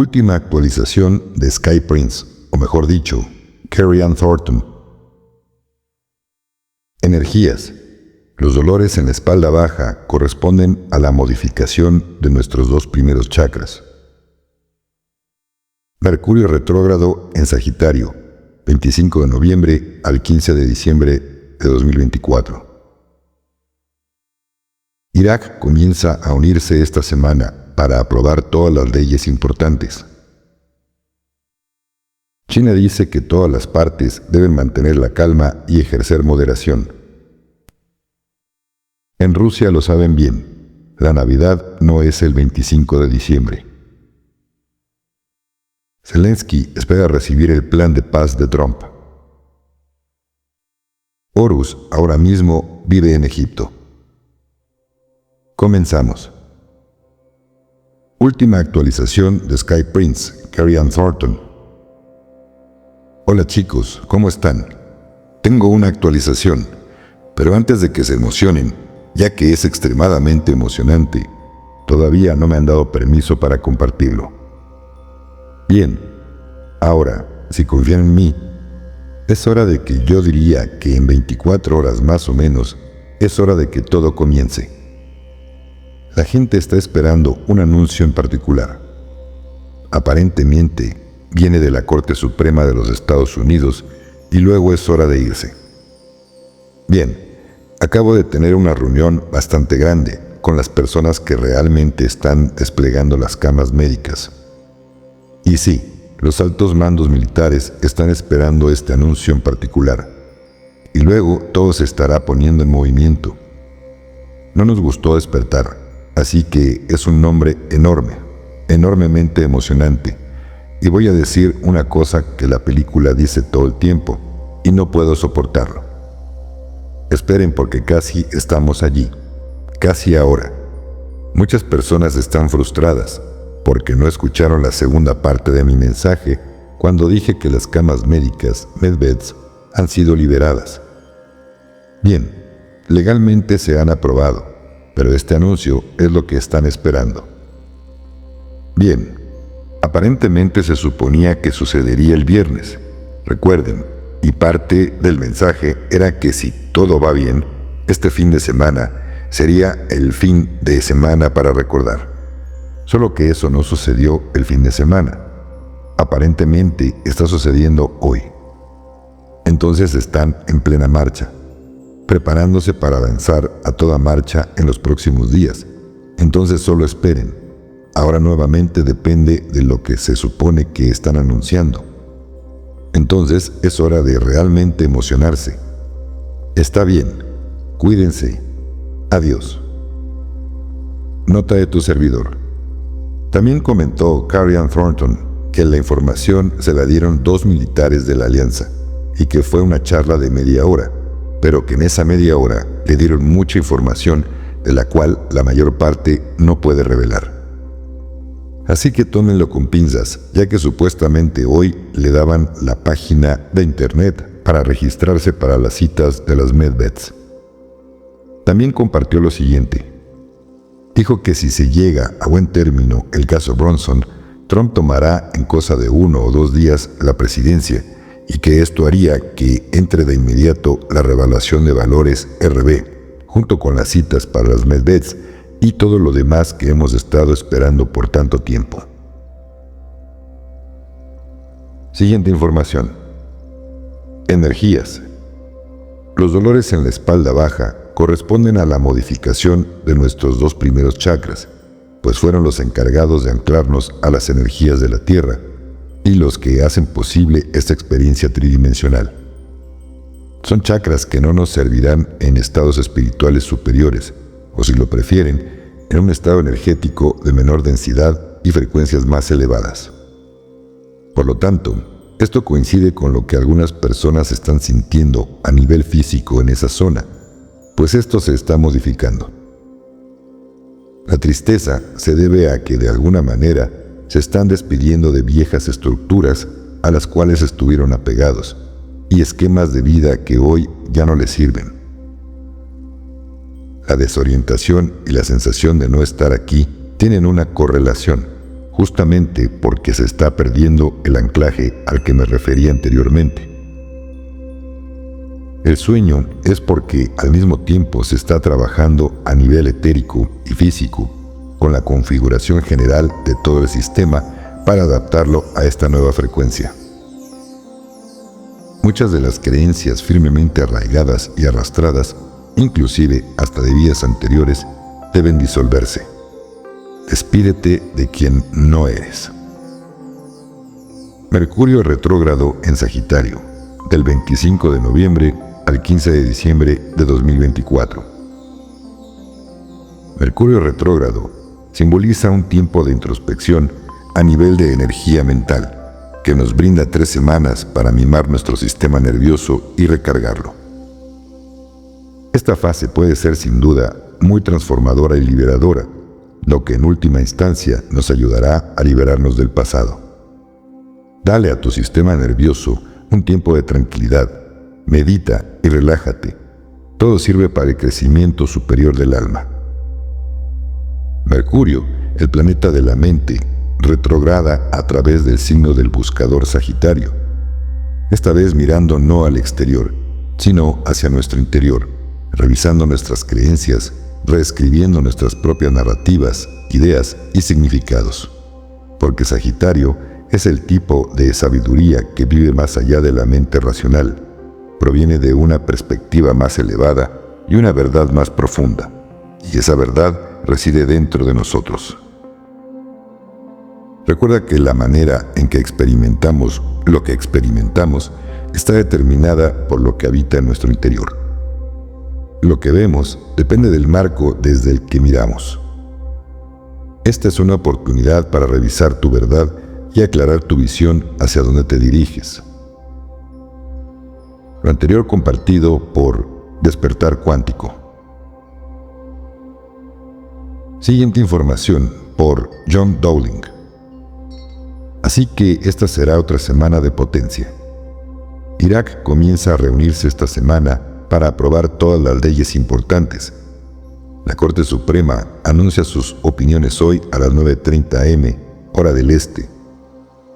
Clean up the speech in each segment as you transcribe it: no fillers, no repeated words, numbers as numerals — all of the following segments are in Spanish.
Última actualización de Sky Prince, o mejor dicho, Carrie Ann Thornton. Energías. Los dolores en la espalda baja corresponden a la modificación de nuestros dos primeros chakras. Mercurio retrógrado en Sagitario, 25 de noviembre al 15 de diciembre de 2024. Irak comienza a unirse esta semana para aprobar todas las leyes importantes. China dice que todas las partes deben mantener la calma y ejercer moderación. En Rusia lo saben bien, la Navidad no es el 25 de diciembre. Zelensky espera recibir el plan de paz de Trump. Horus ahora mismo vive en Egipto. Comenzamos. Última actualización de Sky Prince, Carrie Ann Thornton. Hola chicos, ¿cómo están? Tengo una actualización, pero antes de que se emocionen, ya que es extremadamente emocionante, todavía no me han dado permiso para compartirlo. Bien, ahora, si confían en mí, es hora de que yo diría que en 24 horas más o menos, es hora de que todo comience. La gente está esperando un anuncio en particular. Aparentemente, viene de la Corte Suprema de los Estados Unidos y luego es hora de irse. Bien, acabo de tener una reunión bastante grande con las personas que realmente están desplegando las camas médicas. Y sí, los altos mandos militares están esperando este anuncio en particular. Y luego todo se estará poniendo en movimiento. No nos gustó despertar. Así que es un nombre enorme, enormemente emocionante. Y voy a decir una cosa que la película dice todo el tiempo, y no puedo soportarlo. Esperen porque casi estamos allí, casi ahora. Muchas personas están frustradas porque no escucharon la segunda parte de mi mensaje cuando dije que las camas médicas, medbeds, han sido liberadas. Bien, legalmente se han aprobado. Pero este anuncio es lo que están esperando. Bien, aparentemente se suponía que sucedería el viernes, recuerden, y parte del mensaje era que si todo va bien, este fin de semana sería el fin de semana para recordar. Solo que eso no sucedió el fin de semana. Aparentemente está sucediendo hoy. Entonces están en plena marcha, preparándose para avanzar a toda marcha en los próximos días. Entonces solo esperen. Ahora nuevamente depende de lo que se supone que están anunciando. Entonces es hora de realmente emocionarse. Está bien. Cuídense. Adiós. Nota de tu servidor. También comentó Carrie Ann Thornton que la información se la dieron 2 militares de la Alianza y que fue una charla de media hora, pero que en esa media hora le dieron mucha información de la cual la mayor parte no puede revelar. Así que tómenlo con pinzas, ya que supuestamente hoy le daban la página de internet para registrarse para las citas de las medbeds. También compartió lo siguiente. Dijo que si se llega a buen término el caso Bronson, Trump tomará en cosa de 1 o 2 días la presidencia, y que esto haría que entre de inmediato la revaluación de valores RB, junto con las citas para las medbeds y todo lo demás que hemos estado esperando por tanto tiempo. Siguiente información. Energías. Los dolores en la espalda baja corresponden a la modificación de nuestros 2 primeros chakras, pues fueron los encargados de anclarnos a las energías de la Tierra, y los que hacen posible esta experiencia tridimensional. Son chakras que no nos servirán en estados espirituales superiores, o si lo prefieren, en un estado energético de menor densidad y frecuencias más elevadas. Por lo tanto, esto coincide con lo que algunas personas están sintiendo a nivel físico en esa zona, pues esto se está modificando. La tristeza se debe a que de alguna manera se están despidiendo de viejas estructuras a las cuales estuvieron apegados y esquemas de vida que hoy ya no les sirven. La desorientación y la sensación de no estar aquí tienen una correlación, justamente porque se está perdiendo el anclaje al que me refería anteriormente. El sueño es porque al mismo tiempo se está trabajando a nivel etérico y físico con la configuración general de todo el sistema para adaptarlo a esta nueva frecuencia. Muchas de las creencias firmemente arraigadas y arrastradas, inclusive hasta de vidas anteriores, deben disolverse. Despídete de quien no eres. Mercurio retrógrado en Sagitario, del 25 de noviembre al 15 de diciembre de 2024. Mercurio retrógrado simboliza un tiempo de introspección a nivel de energía mental, que nos brinda 3 semanas para mimar nuestro sistema nervioso y recargarlo. Esta fase puede ser sin duda muy transformadora y liberadora, lo que en última instancia nos ayudará a liberarnos del pasado. Dale a tu sistema nervioso un tiempo de tranquilidad, medita y relájate. Todo sirve para el crecimiento superior del alma. Mercurio, el planeta de la mente, retrograda a través del signo del buscador Sagitario, esta vez mirando no al exterior, sino hacia nuestro interior, revisando nuestras creencias, reescribiendo nuestras propias narrativas, ideas y significados. Porque Sagitario es el tipo de sabiduría que vive más allá de la mente racional, proviene de una perspectiva más elevada y una verdad más profunda, y esa verdad reside dentro de nosotros. Recuerda que la manera en que experimentamos lo que experimentamos está determinada por lo que habita en nuestro interior. Lo que vemos depende del marco desde el que miramos. Esta es una oportunidad para revisar tu verdad y aclarar tu visión hacia dónde te diriges. Lo anterior compartido por Despertar Cuántico. Siguiente información por John Dowling. Así que esta será otra semana de potencia. Irak comienza a reunirse esta semana para aprobar todas las leyes importantes. La Corte Suprema anuncia sus opiniones hoy a las 9:30 am, hora del este.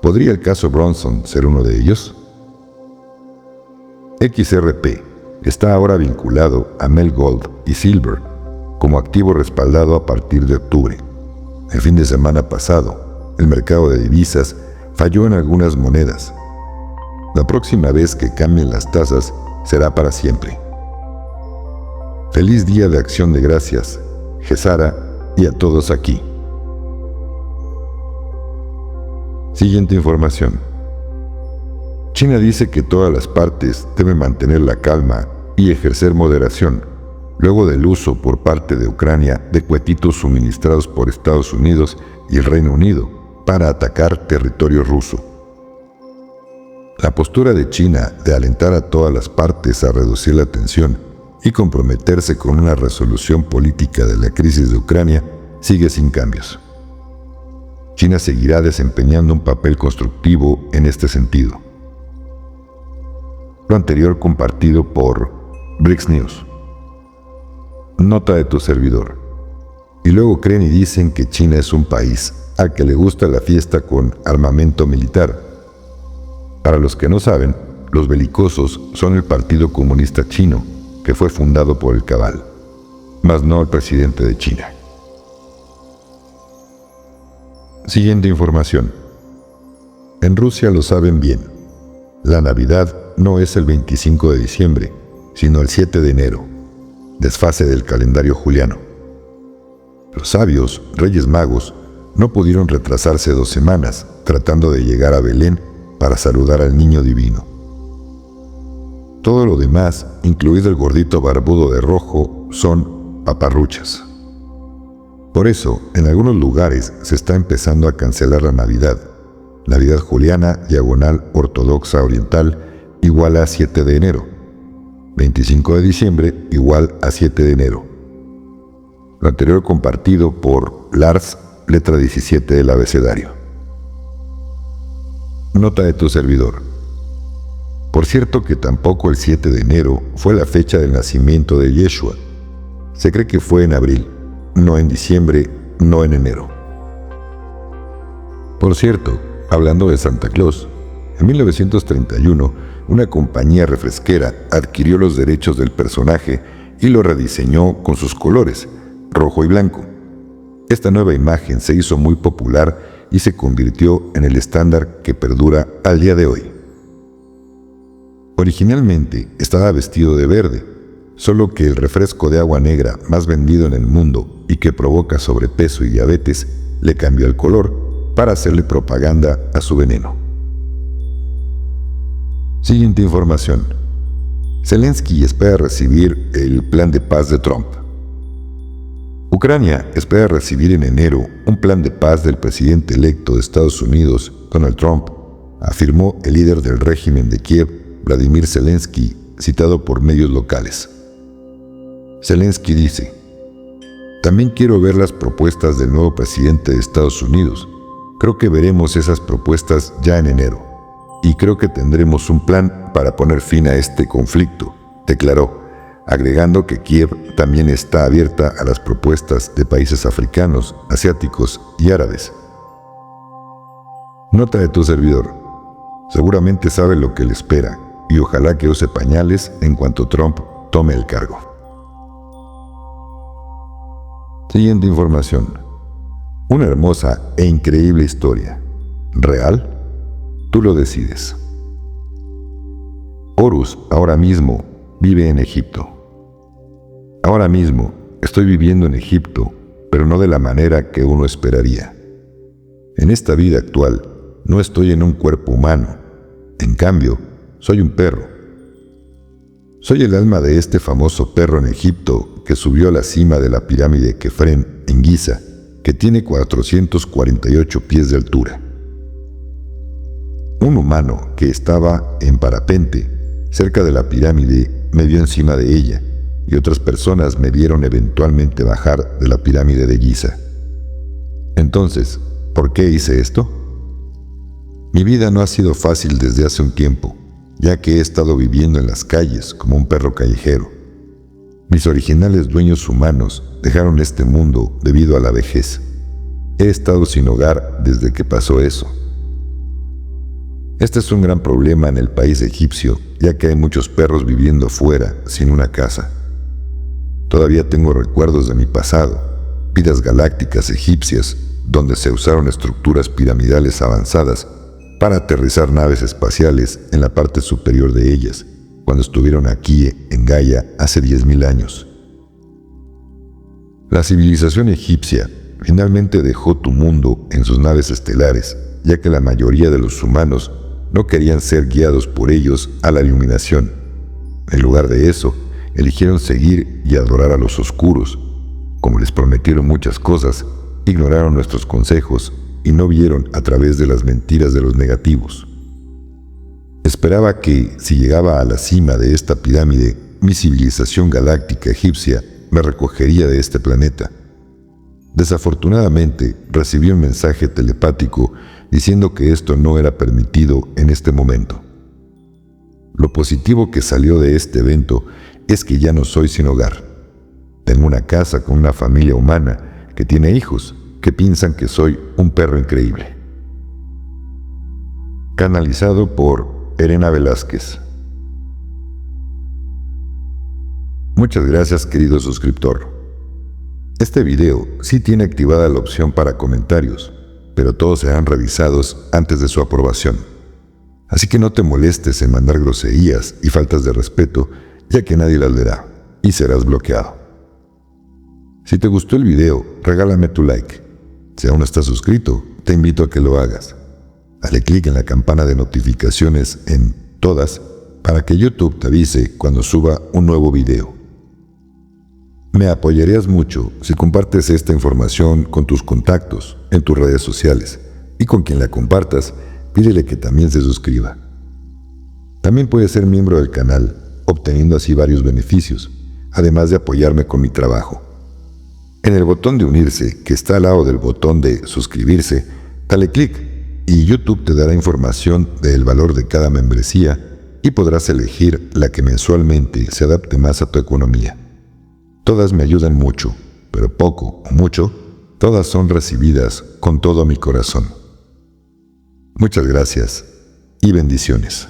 ¿Podría el caso Bronson ser uno de ellos? XRP está ahora vinculado a Mel Gold y Silver como activo respaldado a partir de octubre. El fin de semana pasado, el mercado de divisas falló en algunas monedas. La próxima vez que cambien las tasas será para siempre. Feliz Día de Acción de Gracias, Gesara, y a todos aquí. Siguiente información. China dice que todas las partes deben mantener la calma y ejercer moderación, luego del uso por parte de Ucrania de cohetitos suministrados por Estados Unidos y el Reino Unido para atacar territorio ruso. La postura de China de alentar a todas las partes a reducir la tensión y comprometerse con una resolución política de la crisis de Ucrania sigue sin cambios. China seguirá desempeñando un papel constructivo en este sentido. Lo anterior compartido por BRICS News. Nota de tu servidor. Y luego creen y dicen que China es un país al que le gusta la fiesta con armamento militar. Para los que no saben, los belicosos son el Partido Comunista Chino, que fue fundado por el Cabal, mas no el presidente de China. Siguiente información. En Rusia lo saben bien. La Navidad no es el 25 de diciembre, sino el 7 de enero, desfase del calendario juliano. Los sabios, Reyes Magos, no pudieron retrasarse 2 semanas tratando de llegar a Belén para saludar al niño divino. Todo lo demás, incluido el gordito barbudo de rojo, son paparruchas. Por eso, en algunos lugares se está empezando a cancelar la Navidad juliana diagonal ortodoxa oriental igual a 7 de enero, 25 de diciembre igual a 7 de enero. Lo anterior compartido por Lars, letra 17 del abecedario. Nota de tu servidor. Por cierto que tampoco el 7 de enero fue la fecha del nacimiento de Yeshua. Se cree que fue en abril, no en diciembre, no en enero. Por cierto, hablando de Santa Claus, en 1931, una compañía refresquera adquirió los derechos del personaje y lo rediseñó con sus colores, rojo y blanco. Esta nueva imagen se hizo muy popular y se convirtió en el estándar que perdura al día de hoy. Originalmente estaba vestido de verde, solo que el refresco de agua negra más vendido en el mundo y que provoca sobrepeso y diabetes le cambió el color para hacerle propaganda a su veneno. Siguiente información. Zelensky espera recibir el plan de paz de Trump. Ucrania espera recibir en enero un plan de paz del presidente electo de Estados Unidos, Donald Trump, afirmó el líder del régimen de Kiev, Vladimir Zelensky, citado por medios locales. Zelensky dice: "También quiero ver las propuestas del nuevo presidente de Estados Unidos. Creo que veremos esas propuestas ya en enero. Y creo que tendremos un plan para poner fin a este conflicto", declaró, agregando que Kiev también está abierta a las propuestas de países africanos, asiáticos y árabes. Nota de tu servidor. Seguramente sabe lo que le espera y ojalá que use pañales en cuanto Trump tome el cargo. Siguiente información. Una hermosa e increíble historia. ¿Real? Tú lo decides. Horus ahora mismo vive en Egipto. Ahora mismo estoy viviendo en Egipto, pero no de la manera que uno esperaría. En esta vida actual no estoy en un cuerpo humano. En cambio, soy un perro. Soy el alma de este famoso perro en Egipto que subió a la cima de la pirámide Kefren en Giza, que tiene 448 pies de altura. Un humano que estaba en parapente cerca de la pirámide me vio encima de ella y otras personas me vieron eventualmente bajar de la pirámide de Giza. Entonces, ¿por qué hice esto? Mi vida no ha sido fácil desde hace un tiempo, ya que he estado viviendo en las calles como un perro callejero. Mis originales dueños humanos dejaron este mundo debido a la vejez. He estado sin hogar desde que pasó eso. Este es un gran problema en el país egipcio, ya que hay muchos perros viviendo fuera, sin una casa. Todavía tengo recuerdos de mi pasado, vidas galácticas egipcias, donde se usaron estructuras piramidales avanzadas para aterrizar naves espaciales en la parte superior de ellas, cuando estuvieron aquí en Gaia hace 10.000 años. La civilización egipcia finalmente dejó tu mundo en sus naves estelares, ya que la mayoría de los humanos no querían ser guiados por ellos a la iluminación. En lugar de eso, eligieron seguir y adorar a los oscuros. Como les prometieron muchas cosas, ignoraron nuestros consejos y no vieron a través de las mentiras de los negativos. Esperaba que, si llegaba a la cima de esta pirámide, mi civilización galáctica egipcia me recogería de este planeta. Desafortunadamente, recibí un mensaje telepático diciendo que esto no era permitido en este momento. Lo positivo que salió de este evento es que ya no soy sin hogar. Tengo una casa con una familia humana que tiene hijos que piensan que soy un perro increíble. Canalizado por Elena Velázquez. Muchas gracias, querido suscriptor. Este video sí tiene activada la opción para comentarios, pero todos serán revisados antes de su aprobación. Así que no te molestes en mandar groserías y faltas de respeto, ya que nadie las leerá y serás bloqueado. Si te gustó el video, regálame tu like. Si aún no estás suscrito, te invito a que lo hagas. Dale clic en la campana de notificaciones en todas para que YouTube te avise cuando suba un nuevo video. Me apoyarías mucho si compartes esta información con tus contactos en tus redes sociales y con quien la compartas, pídele que también se suscriba. También puedes ser miembro del canal, obteniendo así varios beneficios, además de apoyarme con mi trabajo. En el botón de unirse, que está al lado del botón de suscribirse, dale clic y YouTube te dará información del valor de cada membresía y podrás elegir la que mensualmente se adapte más a tu economía. Todas me ayudan mucho, pero poco o mucho, todas son recibidas con todo mi corazón. Muchas gracias y bendiciones.